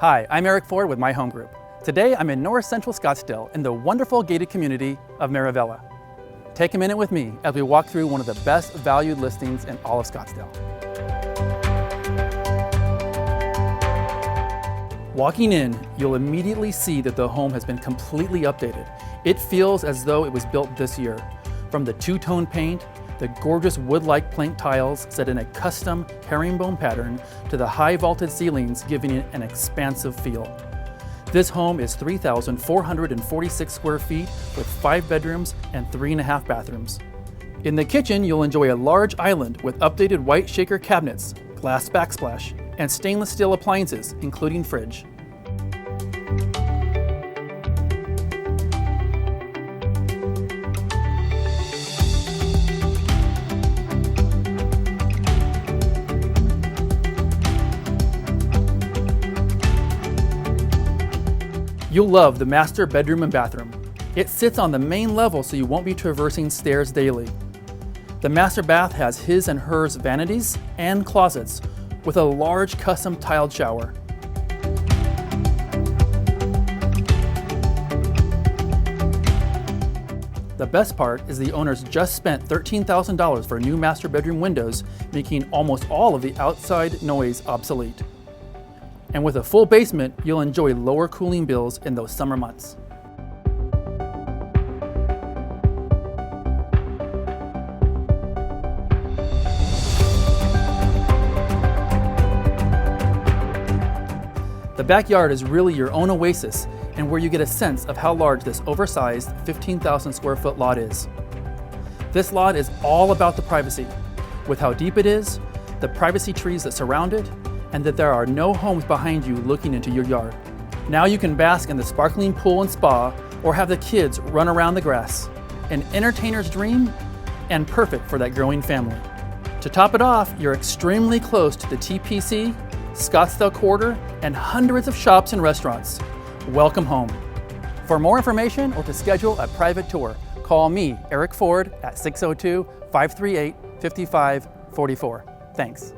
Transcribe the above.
Hi, I'm Eric Ford with MyHomeGroup. Today I'm in North Central Scottsdale in the wonderful gated community of Maravilla. Take a minute with me as we walk through one of the best valued listings in all of Scottsdale. Walking in, you'll immediately see that the home has been completely updated. It feels as though it was built this year. From the two-tone paint, the gorgeous wood-like plank tiles set in a custom herringbone pattern, to the high vaulted ceilings giving it an expansive feel. This home is 3,446 square feet with 5 bedrooms and 3.5 bathrooms. In the kitchen, you'll enjoy a large island with updated white shaker cabinets, glass backsplash, and stainless steel appliances, including fridge. You'll love the master bedroom and bathroom. It sits on the main level, so you won't be traversing stairs daily. The master bath has his and hers vanities and closets with a large custom tiled shower. The best part is the owners just spent $13,000 for new master bedroom windows, making almost all of the outside noise obsolete. And with a full basement, you'll enjoy lower cooling bills in those summer months. The backyard is really your own oasis, and where you get a sense of how large this oversized 15,000 square foot lot is. This lot is all about the privacy, with how deep it is, the privacy trees that surround it, and that there are no homes behind you looking into your yard. Now you can bask in the sparkling pool and spa, or have the kids run around the grass. An entertainer's dream, and perfect for that growing family. To top it off, you're extremely close to the TPC, Scottsdale Quarter, and hundreds of shops and restaurants. Welcome home. For more information or to schedule a private tour, call me, Eric Ford, at 602-538-5544. Thanks.